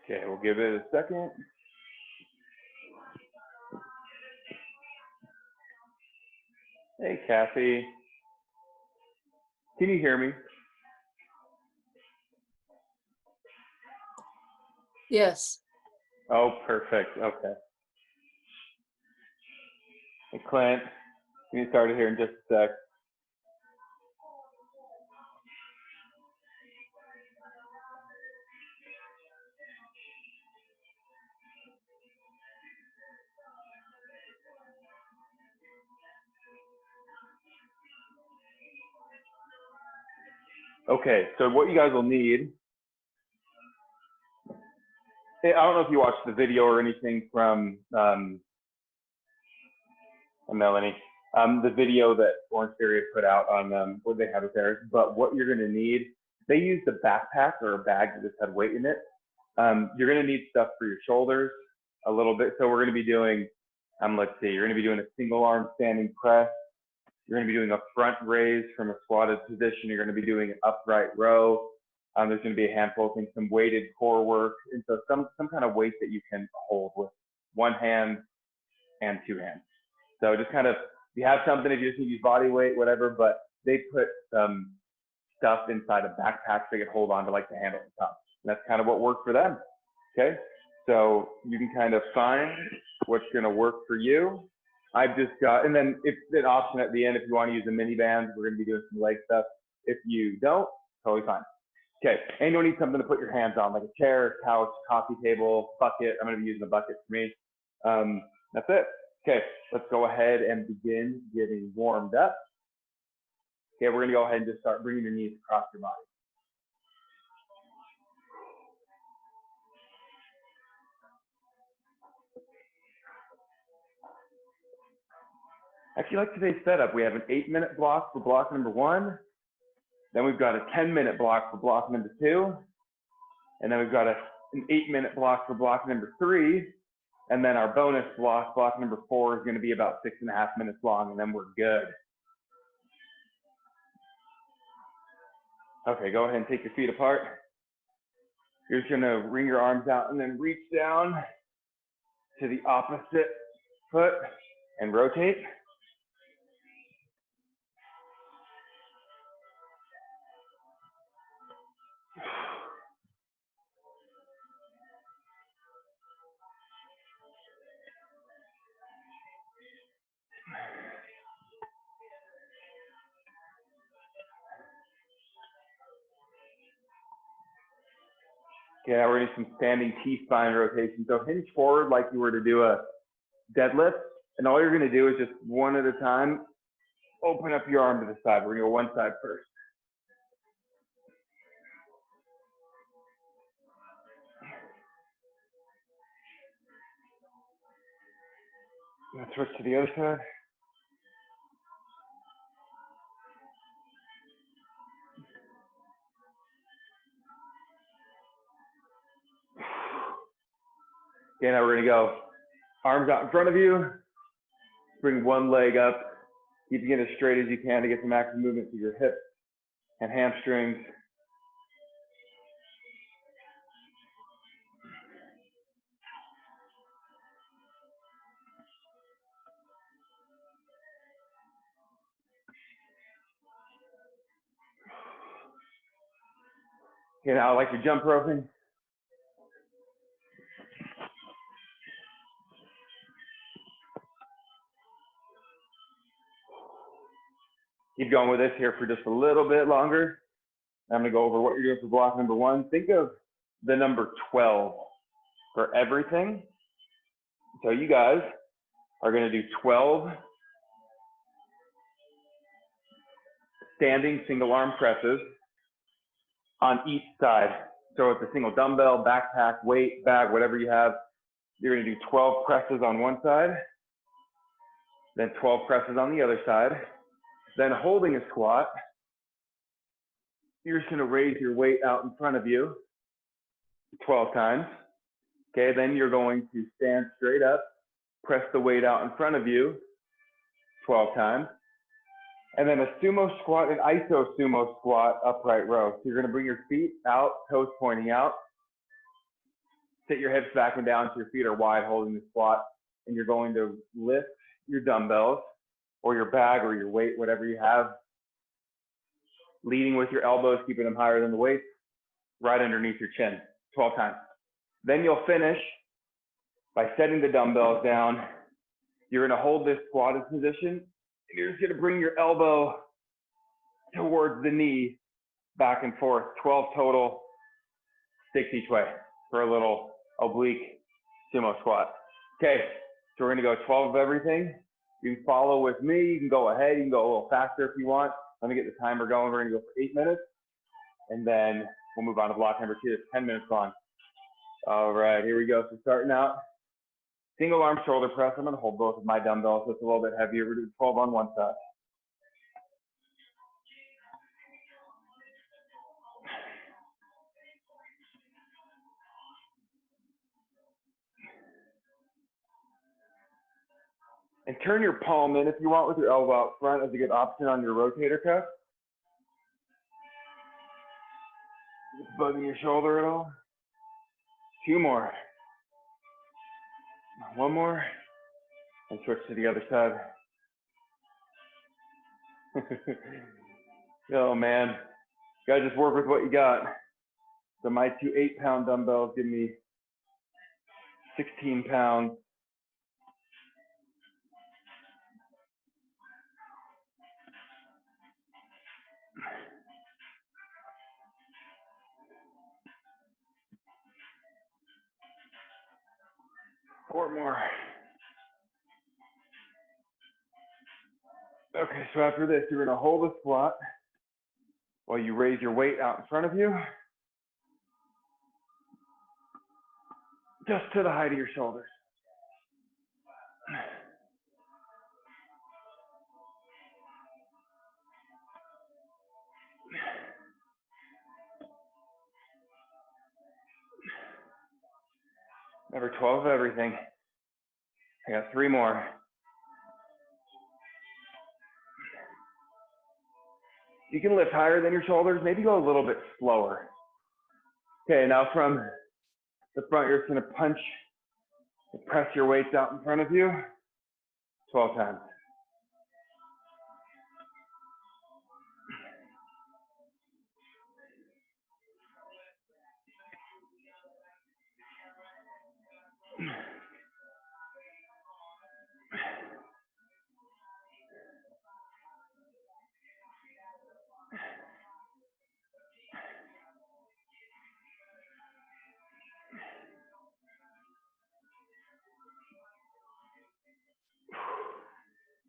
Okay, we'll give it a second. Hey, Kathy. Can you hear me? Yes. Oh, perfect. Okay. Hey, Clint. Can you start it here in just a sec? Okay, so what you guys will need, I don't know if you watched the video or anything from Melanie, the video that Orange Theory put out on what they have with theirs, but what you're gonna need, they used a backpack or a bag that just had weight in it. You're gonna need stuff for your shoulders a little bit. So we're gonna be doing, let's see, you're gonna be doing a single arm standing press. You're gonna be doing a front raise from a squatted position. You're gonna be doing an upright row. There's gonna be a handful of things, some weighted core work. And so some kind of weight that you can hold with one hand and two hands. So just kind of, if you have something, if you just need to use body weight, whatever, but they put some stuff inside a backpack so they could hold on to like the handle at the top. And that's kind of what worked for them, okay? So you can kind of find what's gonna work for you. I've just got, and then it's an option at the end if you wanna use a mini band, we're gonna be doing some leg stuff. If you don't, totally fine. Okay, and you'll need something to put your hands on, like a chair, couch, coffee table, bucket. I'm gonna be using a bucket for me. That's it. Okay, let's go ahead and begin getting warmed up. Okay, we're gonna go ahead and just start bringing your knees across your body. Actually, like today's setup, we have an 8-minute block for block number 1. Then we've got a 10-minute block for block number 2. And then we've got an 8-minute block for block number 3. And then our bonus block, block number 4, is going to be about 6.5 minutes long, and then we're good. Okay, go ahead and take your feet apart. You're just going to wring your arms out and then reach down to the opposite foot and rotate. Okay, now we're going to do some standing T-spine rotation. So hinge forward like you were to do a deadlift. And all you're going to do is just one at a time, open up your arm to the side. We're going to go one side first. Now switch to the other side. Okay, now we're going to go arms out in front of you. Bring one leg up. Keeping it as straight as you can to get some active movement to your hips and hamstrings. Okay, now I like your jump roping. Keep going with this here for just a little bit longer. I'm going to go over what you're doing for block number 1. Think of the number 12 for everything. So you guys are going to do 12 standing single arm presses on each side. So it's a single dumbbell, backpack, weight, bag, whatever you have. You're going to do 12 presses on one side, then 12 presses on the other side. Then holding a squat, you're just going to raise your weight out in front of you 12 times. Okay, then you're going to stand straight up, press the weight out in front of you 12 times. And then a sumo squat, an iso sumo squat upright row. So you're going to bring your feet out, toes pointing out. Sit your hips back and down so your feet are wide holding the squat, and you're going to lift your dumbbells or your bag or your weight, whatever you have, leading with your elbows, keeping them higher than the weight, right underneath your chin, 12 times. Then you'll finish by setting the dumbbells down. You're gonna hold this squatted position, and you're just gonna bring your elbow towards the knee, back and forth, 12 total, 6 each way for a little oblique sumo squat. Okay, so we're gonna go 12 of everything. You can follow with me, you can go ahead, you can go a little faster if you want. Let me get the timer going. We're gonna go for 8 minutes, and then we'll move on to block number 2. It's 10 minutes long. All right, here we go. So starting out, single arm shoulder press. I'm gonna hold both of my dumbbells, so it's a little bit heavier. We're doing 12 on one side. And turn your palm in if you want with your elbow out front as a good option on your rotator cuff. Just bugging your shoulder at all. 2 more. 1 more. And switch to the other side. Oh man, you gotta just work with what you got. So my 2 8-pound dumbbells give me 16 pounds. Four more. Okay, so after this, you're gonna hold a squat while you raise your weight out in front of you, just to the height of your shoulders. Number 12 of everything. I got 3 more. You can lift higher than your shoulders, maybe go a little bit slower. Okay, now from the front, you're just gonna punch, press your weights out in front of you, 12 times.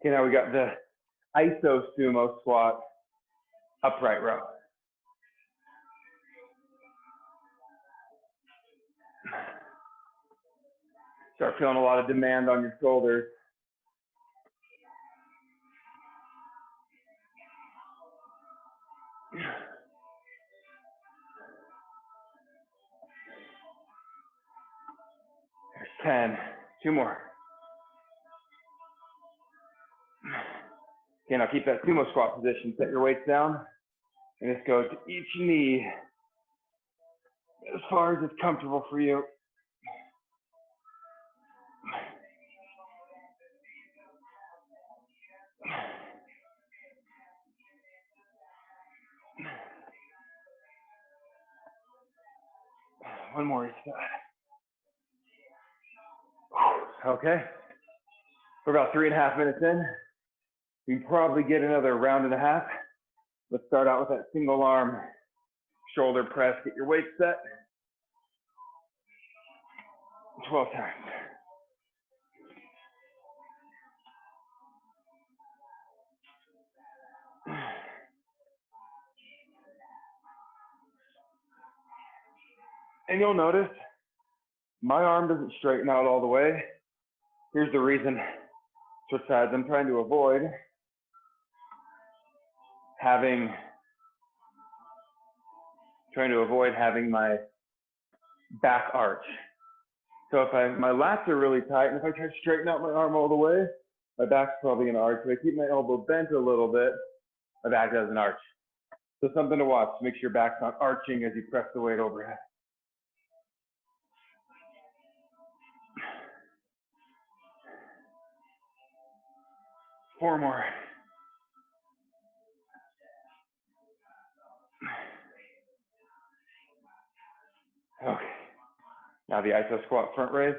Okay, now we got the iso sumo squat upright row. Start feeling a lot of demand on your shoulders. There's 10, 2 more. Okay, now keep that sumo squat position. Set your weights down, and just go to each knee as far as it's comfortable for you. One more each side. Okay, we're about 3.5 minutes in. You can probably get another round and a half. Let's start out with that single arm shoulder press. Get your weight set. 12 times. And you'll notice my arm doesn't straighten out all the way. Here's the reason. Switch sides. I'm trying to avoid having my back arch. So if my lats are really tight, and if I try to straighten out my arm all the way, my back's probably gonna arch. If I keep my elbow bent a little bit, my back doesn't arch. So something to watch. Make sure your back's not arching as you press the weight overhead. 4 more. Okay. Now the iso squat front raise.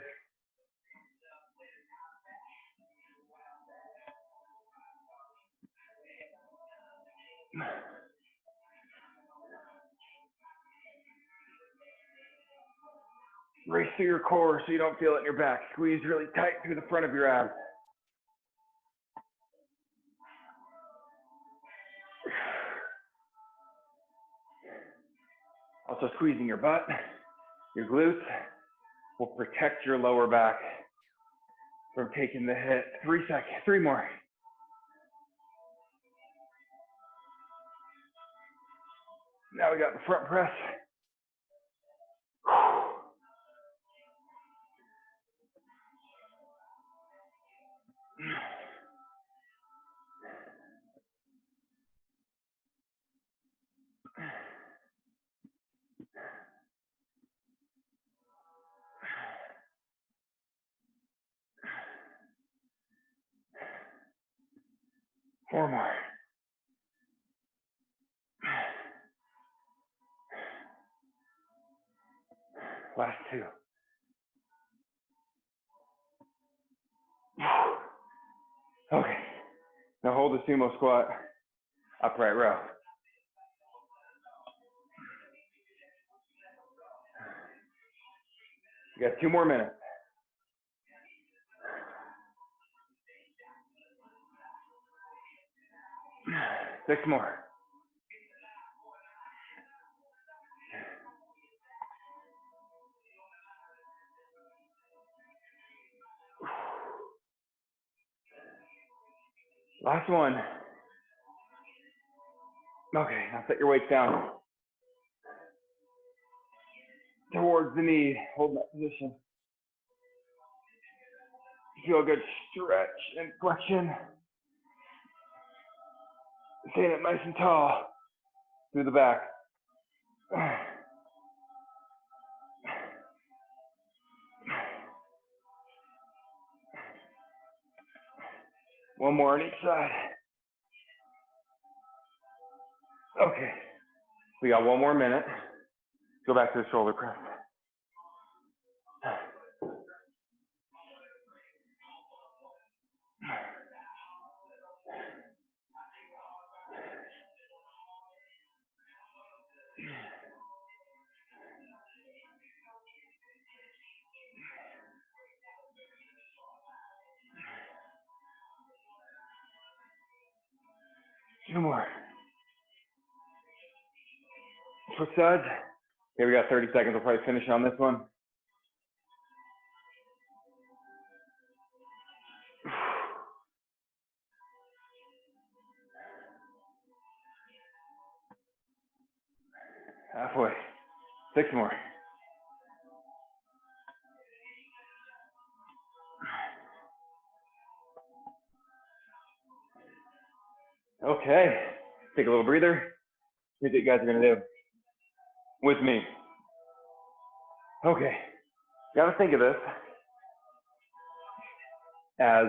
Race through your core so you don't feel it in your back. Squeeze really tight through the front of your abs. Also squeezing your butt, your glutes will protect your lower back from taking the hit. 3 seconds, 3 more. Now we got the front press. Four more. Last 2. Okay. Now hold the sumo squat, upright row. You got 2 more minutes. 6 more. Last one. Okay, now set your weights down towards the knee. Hold that position. Feel a good stretch and flexion. Staying up nice and tall through the back. One more on each side. Okay, we got 1 more minute. Go back to the shoulder press. Two more. Switch sides. Okay, we got 30 seconds. We'll probably finish on this one. Halfway. 6 more. Okay, take a little breather. Here's what you guys are gonna do with me. Okay, you gotta think of this as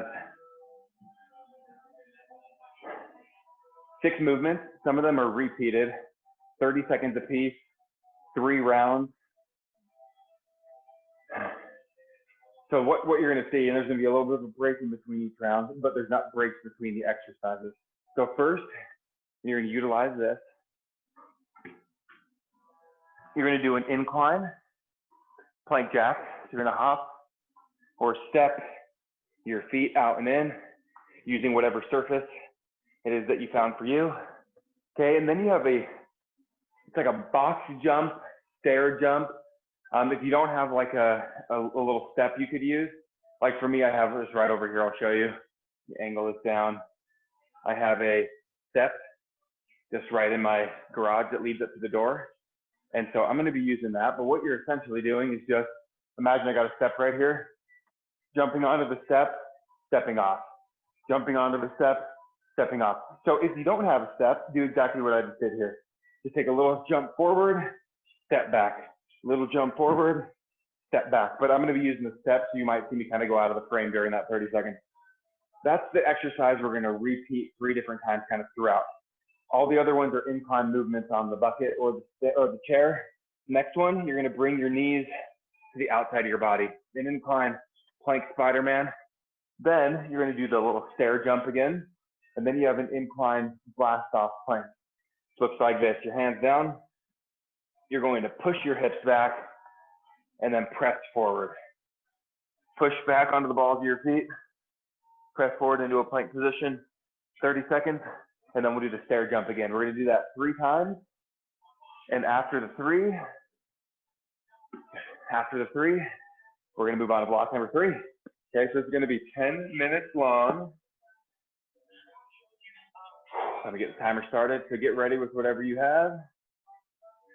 6 movements. Some of them are repeated, 30 seconds apiece, 3 rounds. So what you're gonna see, and there's gonna be a little bit of a break in between each round, but there's not breaks between the exercises. So first, you're gonna utilize this. You're gonna do an incline, plank jack. So you're gonna hop or step your feet out and in using whatever surface it is that you found for you. Okay, and then you have it's like a box jump, stair jump. If you don't have like a little step you could use, like for me, I have this right over here. I'll show you. The angle is down. I have a step just right in my garage that leads up to the door. And so I'm going to be using that. But what you're essentially doing is just imagine I got a step right here, jumping onto the step, stepping off, jumping onto the step, stepping off. So if you don't have a step, do exactly what I just did here. Just take a little jump forward, step back, little jump forward, step back. But I'm going to be using the step, so you might see me kind of go out of the frame during that 30 seconds. That's the exercise we're gonna repeat 3 different times kind of throughout. All the other ones are incline movements on the bucket or the chair. Next one, you're gonna bring your knees to the outside of your body. An incline plank Spider-Man. Then you're gonna do the little stair jump again. And then you have an incline blast off plank. Looks like this, your hands down. You're going to push your hips back and then press forward. Push back onto the balls of your feet. Press forward into a plank position, 30 seconds. And then we'll do the stair jump again. We're gonna do that 3 times. And after the three, we're gonna move on to block number 3. Okay, so it's gonna be 10 minutes long. Let me get the timer started. So get ready with whatever you have.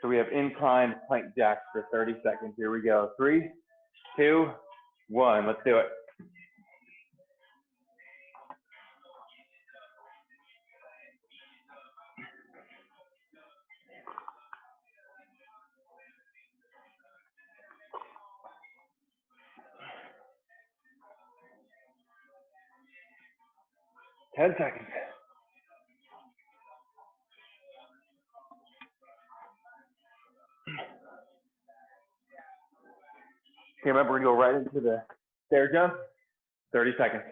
So we have incline plank jacks for 30 seconds. Here we go. 3, 2, 1. Let's do it. Ten seconds. Okay, remember, we're gonna go right into the stair jump. 30 seconds.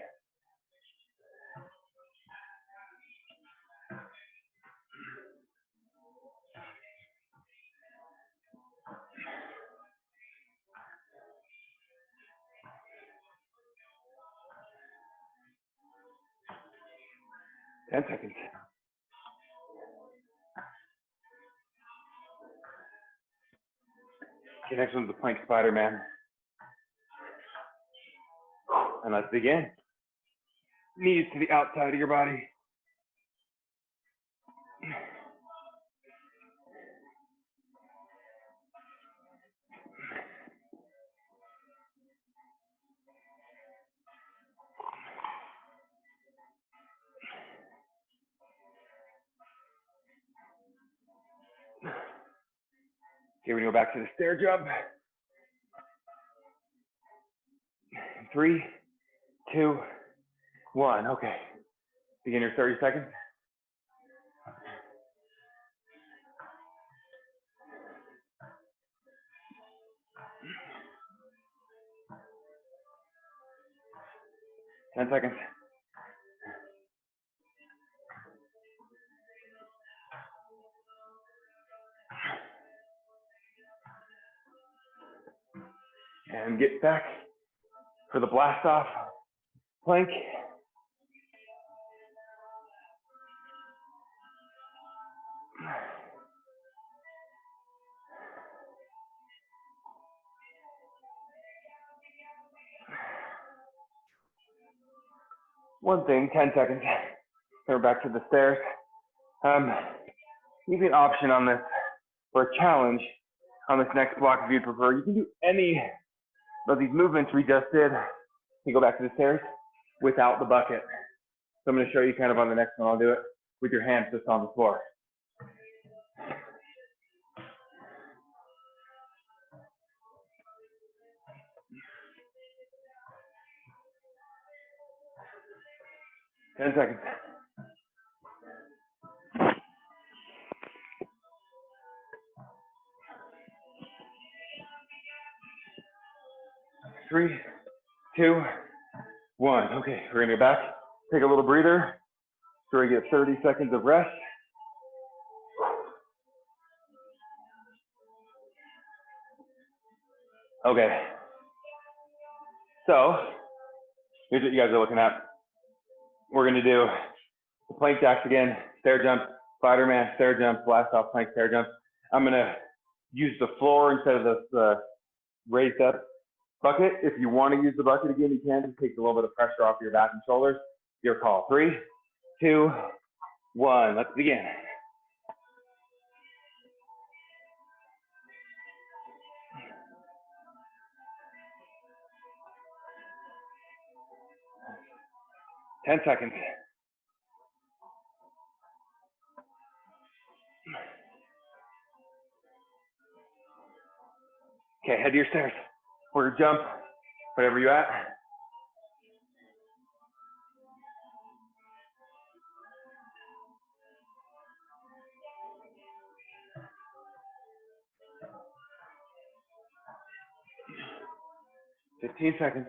Ten seconds. Okay, next one's the plank Spider-Man. And let's begin. Knees to the outside of your body. Okay, we're gonna go back to the stair jump. 3, 2, 1. Okay. Begin your 30 seconds. Ten seconds. And get back for the blast off plank. One thing, 10 seconds. We're back to the stairs. You can option on this for a challenge on this next block if you'd prefer. You can do any of these movements we just did. You go back to the stairs without the bucket. So I'm going to show you kind of on the next one. I'll do it with your hands just on the floor. Ten seconds. Three, 2, 1. Okay, we're gonna go back, take a little breather, so we get 30 seconds of rest. Okay, so here's what you guys are looking at. We're gonna do the plank jacks again, stair jump, Spider-Man, stair jump, blast off plank, stair jump. I'm gonna use the floor instead of this raised up bucket. If you want to use the bucket again, you can. Just take a little bit of pressure off your back and shoulders. Your call. 3, 2, 1. Let's begin. Ten seconds. Okay, head to your stairs. Quarter jump, whatever you're at. 15 seconds.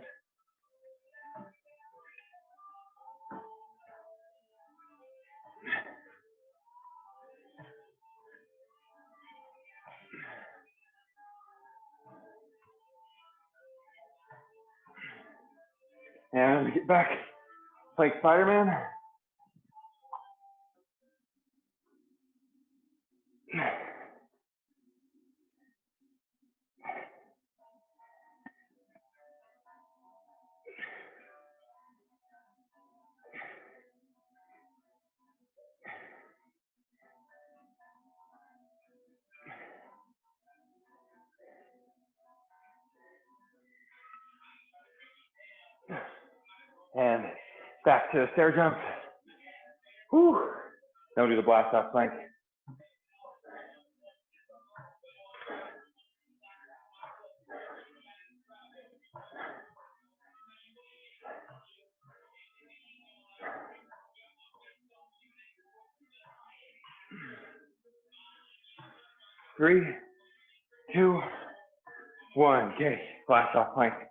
And get back, plank Spider-Man. And back to the stair jump. Whew. Now we'll do the blast off plank. Three, two, one. Okay, blast off plank. Whew.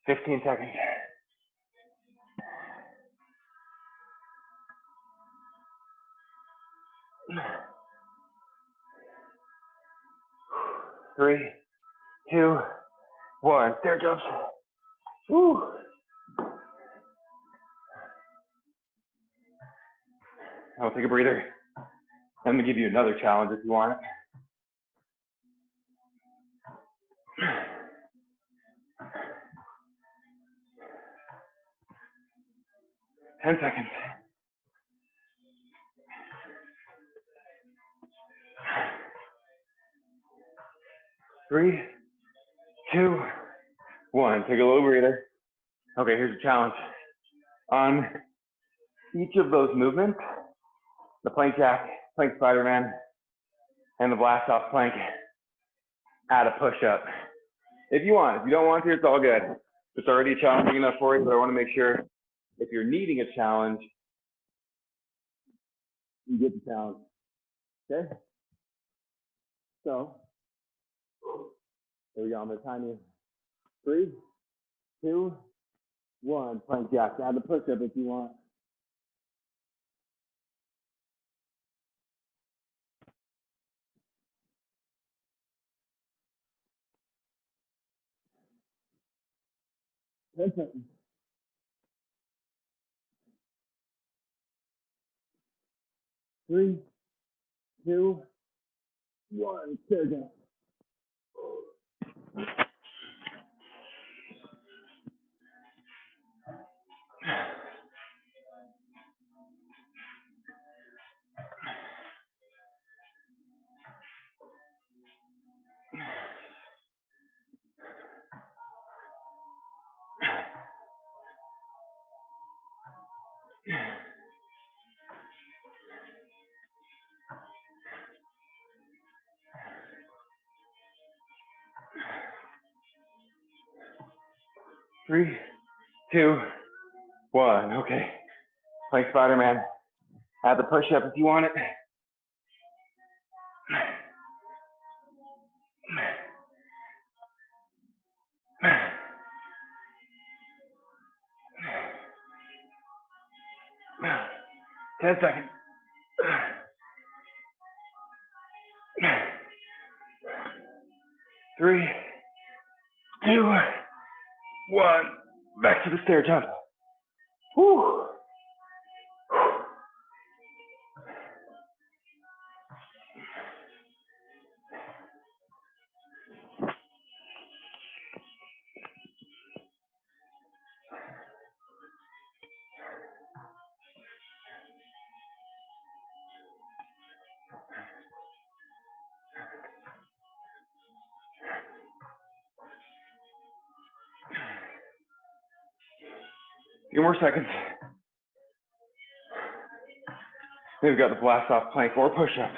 15 seconds. Three, two, one. Stair jumps. Woo. I'll take a breather. I'm gonna give you another challenge if you want it. 10 seconds. Three, two, one. Take a little breather. Okay, here's your challenge. On each of those movements, the plank jack, plank Spider-Man, and the blast off plank, add a push-up. If you want. If you don't want to, it's all good. It's already challenging enough for you, but I want to make sure if you're needing a challenge, you get the challenge. Okay? So, here we go. I'm going to time you. 3, 2, 1. Plank jack. Add the push-up if you want. Three, two, one. Stair jump. Three, two, one. Okay. Plank Spider-Man. Add the push-up if you want it. Ten seconds. 3, 2, 1. Back to the stair jump. Whew. Few more seconds. We've got the blast off plank or push up.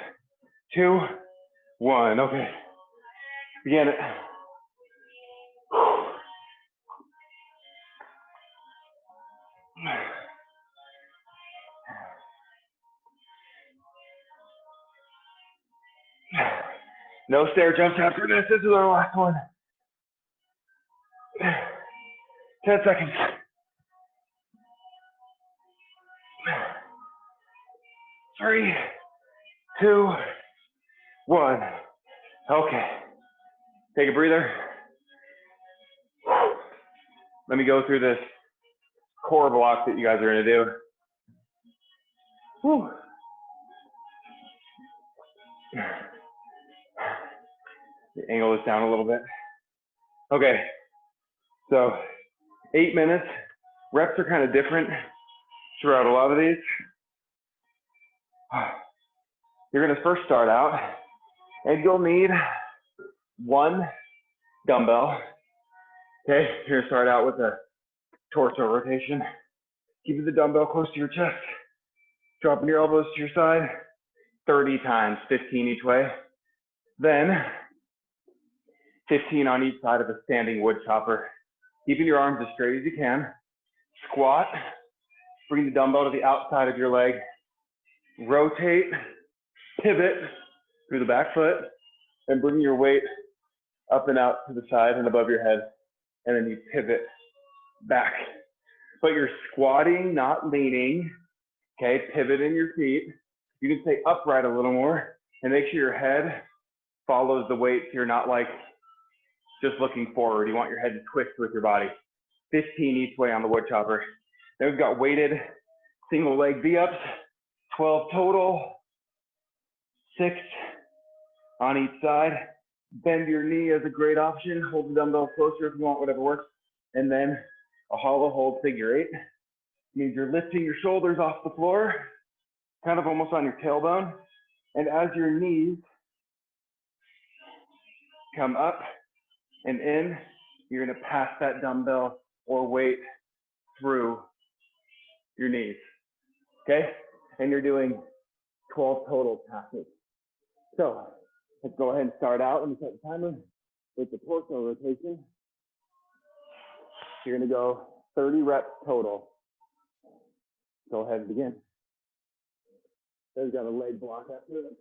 2, 1. Okay. Begin it. No stair jumps after this. This is our last one. 10 seconds. 3, 2, 1. Okay. Take a breather. Let me go through this core block that you guys are going to do. Whew. Angle this down a little bit. Okay. So 8 minutes. Reps are kind of different throughout a lot of these. You're going to first start out, and you'll need 1 dumbbell. Okay, you're going to start out with a torso rotation. Keep the dumbbell close to your chest. Dropping your elbows to your side 30 times, 15 each way. Then 15 on each side of a standing wood chopper. Keeping your arms as straight as you can. Squat. Bring the dumbbell to the outside of your leg. Rotate, pivot through the back foot, and bring your weight up and out to the side and above your head. And then you pivot back. But you're squatting, not leaning. Okay, pivot in your feet. You can stay upright a little more and make sure your head follows the weight so you're not like just looking forward. You want your head to twist with your body. 15 each way on the wood chopper. Then we've got weighted single leg V-ups, 12 total, 6 on each side. Bend your knee is a great option. Hold the dumbbell closer if you want, whatever works. And then a hollow hold figure 8. Means you're lifting your shoulders off the floor, kind of almost on your tailbone. And as your knees come up and in, you're going to pass that dumbbell or weight through your knees. Okay? And you're doing 12 total passes. So let's go ahead and start out. Let me set the timer with the torso rotation. You're going to go 30 reps total. Go ahead and begin. There's got a leg block after it.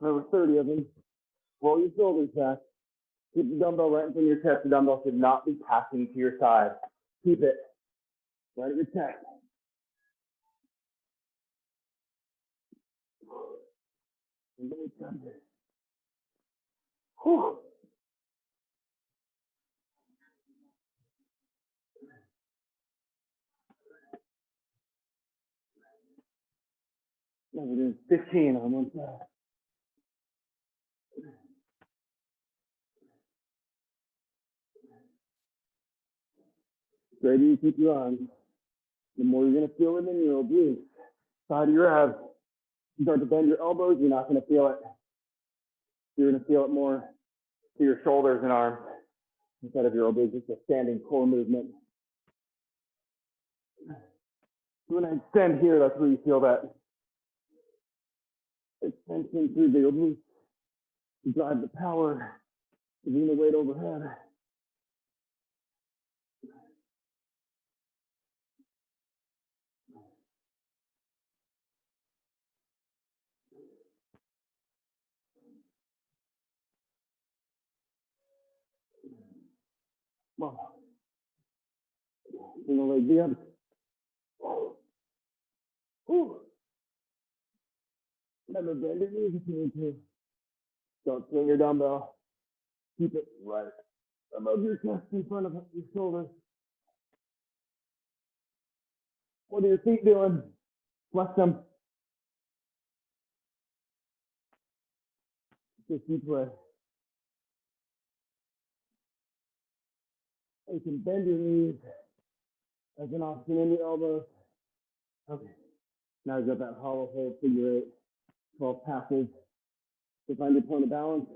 There were 30 of them. Roll your shoulders back. Keep the dumbbell right in front of your chest. The dumbbell should not be passing to your side. Keep it right at your chest. Whew. Now we're doing 15 on one side. The greater you keep your arms, the more you're going to feel it in your obliques, side of your abs. You start to bend your elbows, you're not going to feel it. You're going to feel it more to your shoulders and arms instead of your obliques. It's a standing core movement. When I extend here, that's where you feel that extension through the obliques to drive the power, to bring the weight overhead. Well, single leg V-ups. Remember, bend your knees if you need to. Don't swing your dumbbell. Keep it right above your chest in front of your shoulders. What are your feet doing? Flex them. Just each way. You can bend your knees as an option in your elbows. Okay. Now you've got that hollow hold figure 8, 12 passes. To find your point of balance.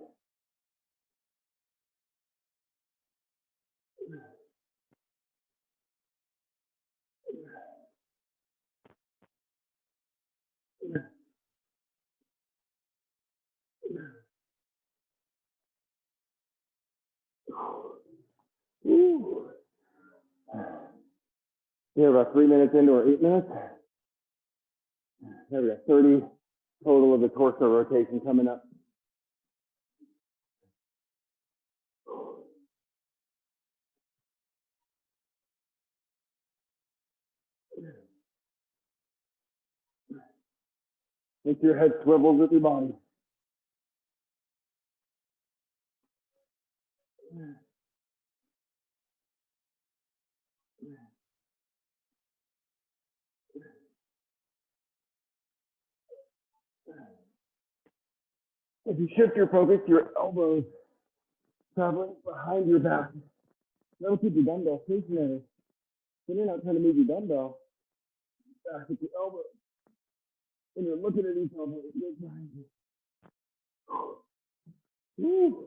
Woo. We're about 3 minutes into our 8 minutes. There we go, 30 total of the torso rotation coming up. Make your head swivels with your body. If you shift your focus, your elbows traveling behind your back. That'll keep your dumbbell stationary. When you're not trying to move your dumbbell, back with your elbow. And you're looking at each elbow, it goes behind you. Woo.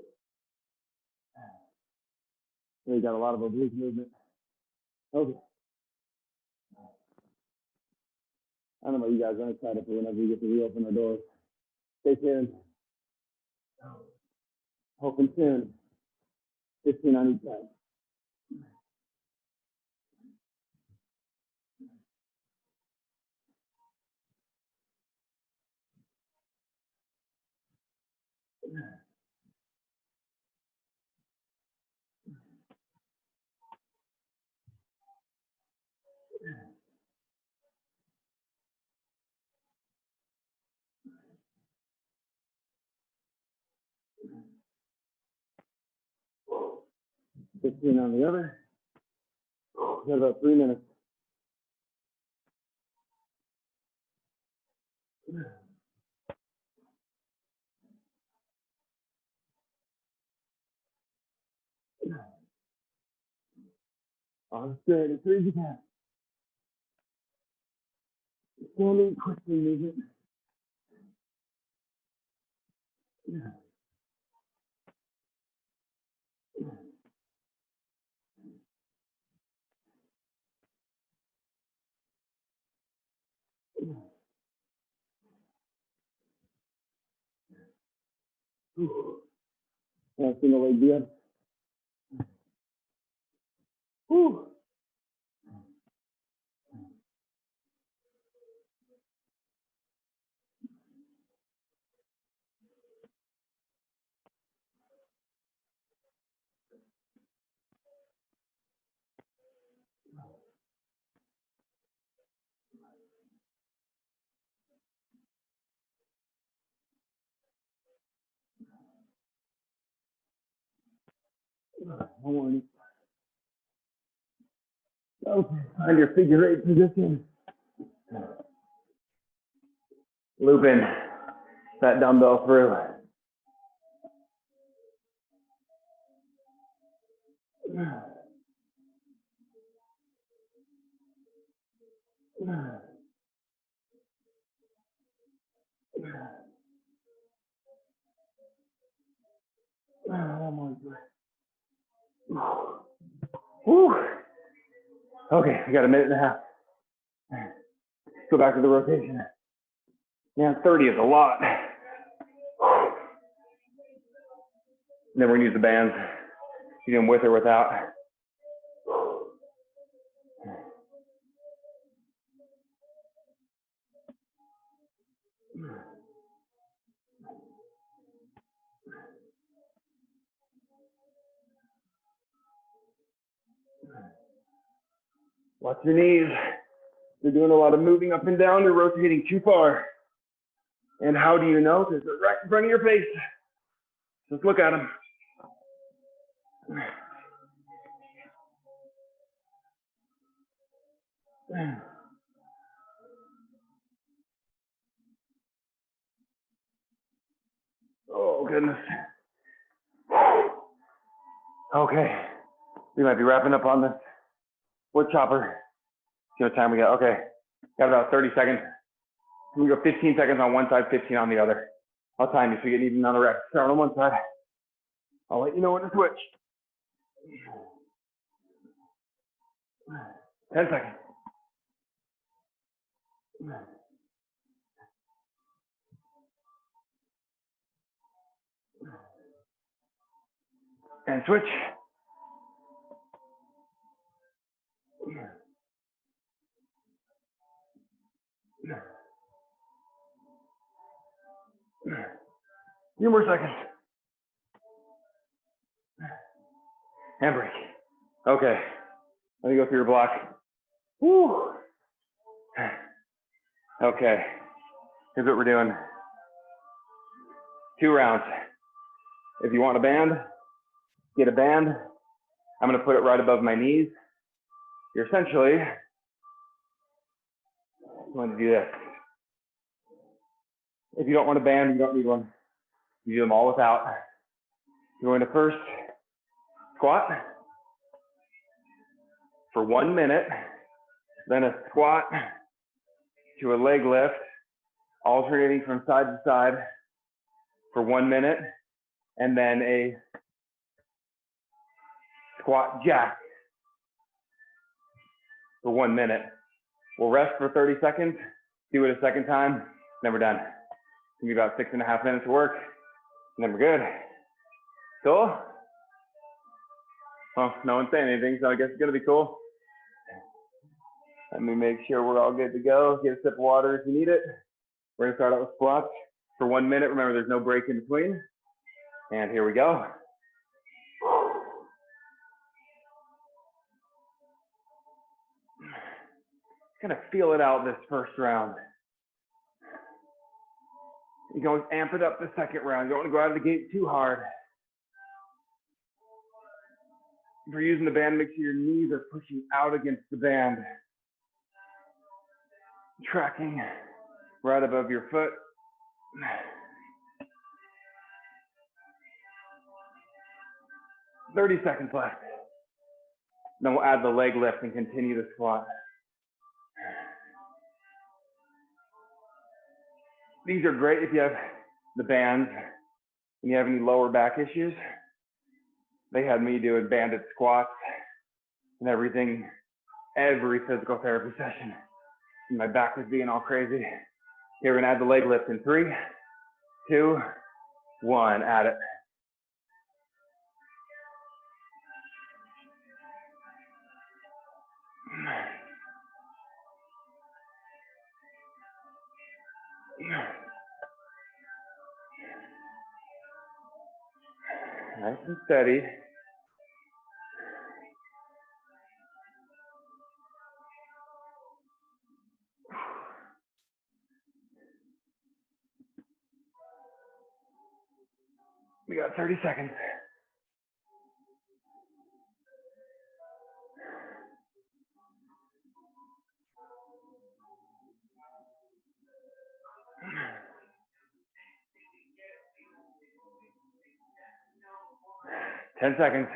So you got a lot of oblique movement. Okay. I don't know about you guys, I'm excited for whenever we get to reopen our doors. Stay tuned. Hoping soon. 15 on each side. Fifteen on the other. Got about 3 minutes. On the straight, as soon as you can. Standing, twisting movement. Yeah, single leg dead. Whew. One more. Okay, find your figure eight position. Looping that dumbbell through. One more. Whew. Okay, we got a minute and a half. Go back to the rotation. Man, 30 is a lot. Then we're gonna use the bands. You can with or without. Watch your knees. You're doing a lot of moving up and down. You're rotating too far. And how do you know? Because they're right in front of your face. Just look at them. Oh, goodness. Okay. We might be wrapping up on this wood chopper. See what time we got. Okay. Got about 30 seconds. We go 15 seconds on one side, 15 on the other. I'll time you so you get even on the rep. Start on one side. I'll let you know when to switch. 10 seconds. And switch. Few more seconds. Handbrake. Okay. Let me go through your block. Woo. Okay. Here's what we're doing. 2 rounds. If you want a band, get a band. I'm going to put it right above my knees. You're essentially going to do this. If you don't want a band, you don't need one. You do them all without. You're going to first squat for 1 minute, then a squat to a leg lift, alternating from side to side for 1 minute, and then a squat jack for 1 minute. We'll rest for 30 seconds, do it a second time, then we're done. It's gonna be about 6.5 minutes of work, and then we're good. Cool? Well, no one's saying anything, so I guess it's gonna be cool. Let me make sure we're all good to go. Get a sip of water if you need it. We're gonna start out with squats for 1 minute. Remember, there's no break in between. And here we go. Gonna feel it out this first round. You can always amp it up the second round. You don't want to go out of the gate too hard. If you're using the band, make sure your knees are pushing out against the band. Tracking right above your foot. 30 seconds left. Then we'll add the leg lift and continue the squat. These are great if you have the bands and you have any lower back issues. They had me doing banded squats and everything, every physical therapy session. And my back was being all crazy. Here, we're gonna add the leg lift in 3, 2, 1, add it. Nice and steady. We got 30 seconds. Ten seconds,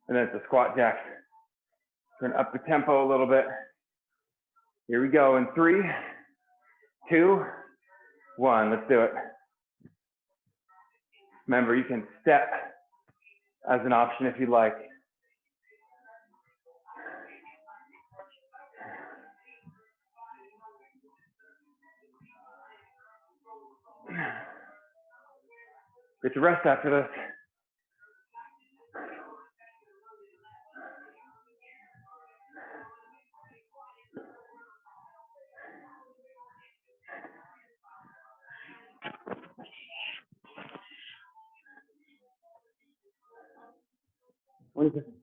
and then it's a squat jack. We're gonna up the tempo a little bit. Here we go in 3, 2, 1, let's do it. Remember, you can step as an option if you'd like. Get to rest after this. One second.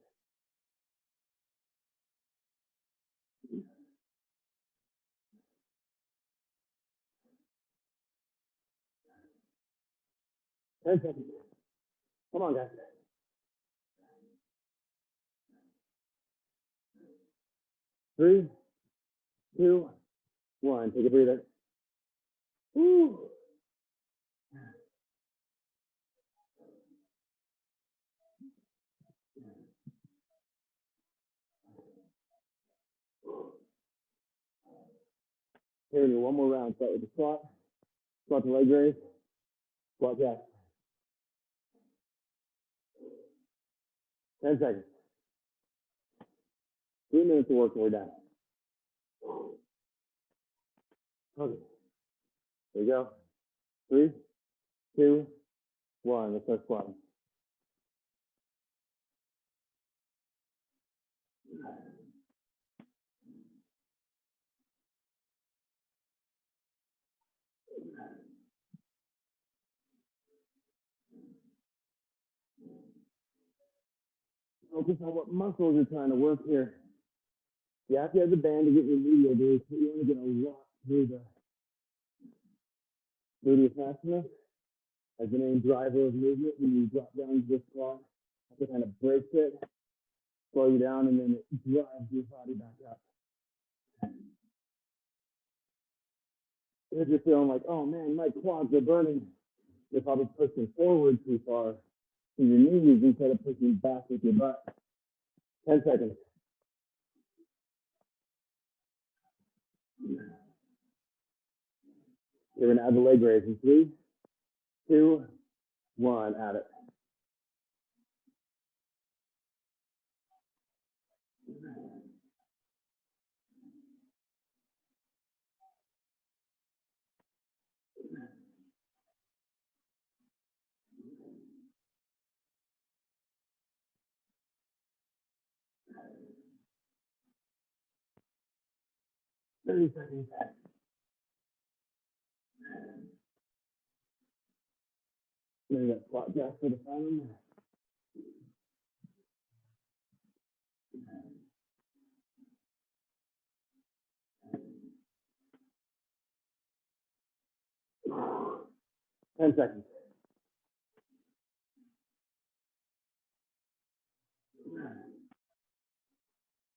Ten seconds. Come on, guys. 3, 2, 1. Take a breather. Woo. Here we go. One more round. Start with the squat. Squat to leg raise. Squat jack. 10 seconds. 3 minutes of work and we're done. Okay. Here we go. 3, 2, 1. Let's start squatting. Focus on what muscles you're trying to work here. You have to have the band to get your medial glutes, but you want to get a lot through the gluteus maximus as the main driver of movement. When you drop down to this squat, you have to kind of break it, slow you down, and then it drives your body back up. If you're feeling like, oh man, my quads are burning, you're probably pushing forward too far to your knees instead of pushing back with your butt. 10 seconds. You're going to add the leg raise in 3, 2, 1, add it. Thirty seconds. Maybe that squat jack for the fun. Ten seconds.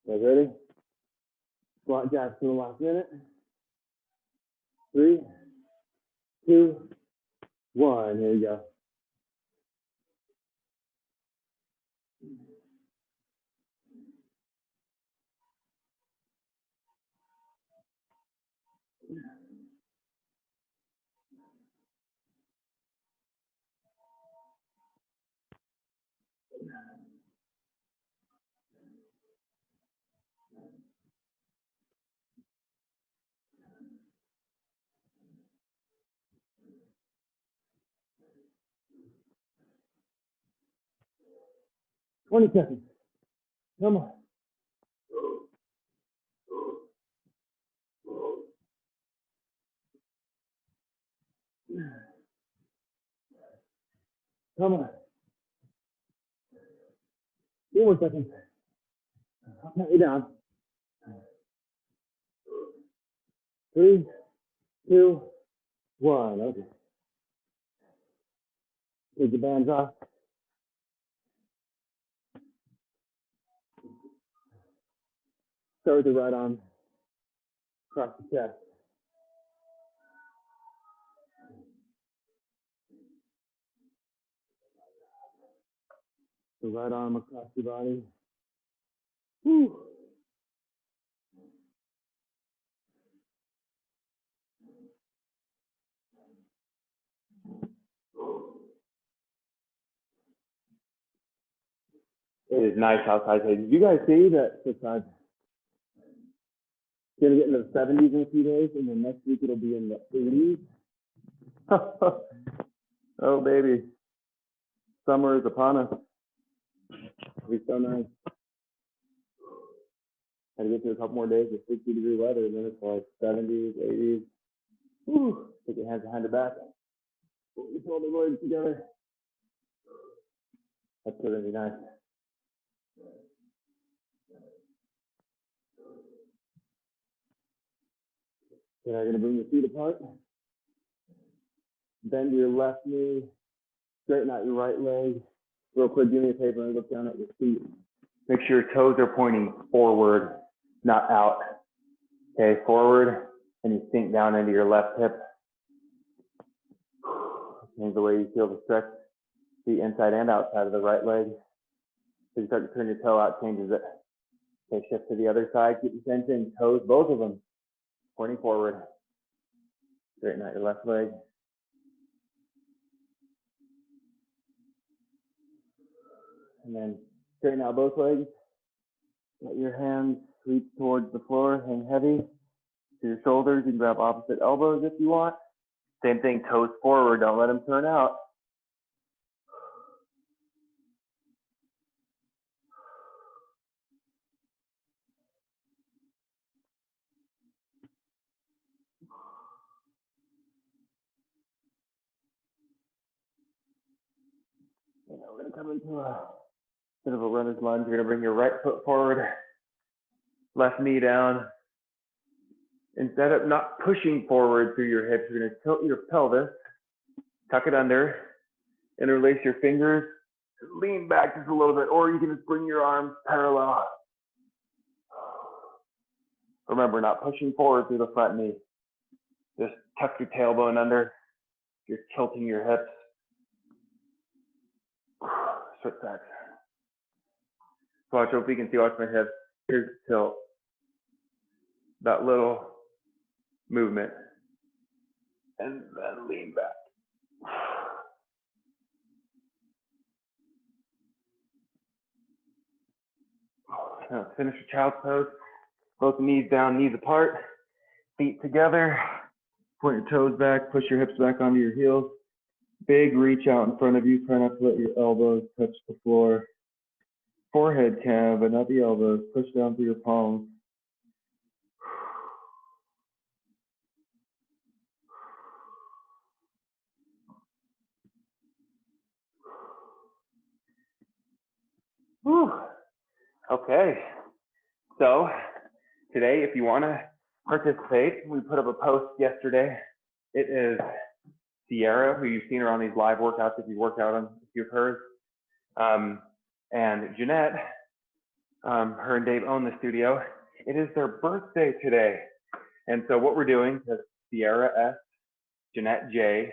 Guys ready? Squat jacks for the last minute. 3, 2, 1. Here you go. Twenty seconds. Come on. Come on. 2 more seconds. I'll count you down. 3, 2, 1. Okay. Take the bands off. Start with the right arm across the chest. The right arm across your body. Whew. It is nice outside today. Did you guys see that it's going to get into the 70s in a few days, and then next week it'll be in the 80s? Oh, baby. Summer is upon us. It'll be so nice. Got to get through a couple more days of 60-degree weather, and then it's like 70s, 80s. Whew. Put your hands behind your back. Put your shoulder blades together. That's going to be nice. Then I'm going to bring your feet apart. Bend your left knee. Straighten out your right leg. Real quick, do me a favor and look down at your feet. Make sure your toes are pointing forward, not out. Okay, forward, and you sink down into your left hip. Change the way you feel the stretch, the inside and outside of the right leg. As you start to turn your toe out, changes it. Okay, shift to the other side. Keep the same thing. Toes, both of them, pointing forward. Straighten out your left leg. And then straighten out both legs. Let your hands sweep towards the floor, hang heavy. To your shoulders, you can grab opposite elbows if you want. Same thing, toes forward, don't let them turn out. And we're gonna come into a Bit of a runner's lunge. You're gonna bring your right foot forward, left knee down. Instead of not pushing forward through your hips, you're gonna tilt your pelvis, tuck it under, interlace your fingers, lean back just a little bit, or you can just bring your arms parallel. Remember, not pushing forward through the front knee. Just tuck your tailbone under. You're tilting your hips. Switch sides. Watch, hope you can see, watch my hips. Here's the tilt. That little movement. And then lean back. Now finish your child's pose. Both knees down, knees apart. Feet together. Point your toes back, push your hips back onto your heels. Big reach out in front of you. Try not to let your elbows touch the floor. Forehead can, but not the elbows. Push down through your palms. Whew. Okay. So today, if you want to participate, we put up a post yesterday. It is Sierra, who you've seen her on these live workouts if you worked out on a few of hers. And Jeanette, her and Dave own the studio. It is their birthday today. And so what we're doing is Sierra S, Jeanette J,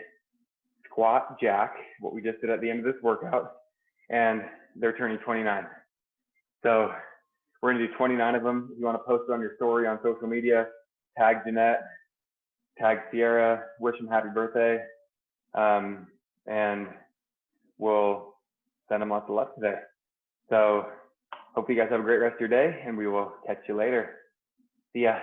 squat jack, what we just did at the end of this workout, and they're turning 29. So we're gonna do 29 of them. If you wanna post it on your story on social media, tag Jeanette, tag Sierra, wish them happy birthday, and we'll send them lots of luck today. So hope you guys have a great rest of your day, and we will catch you later. See ya.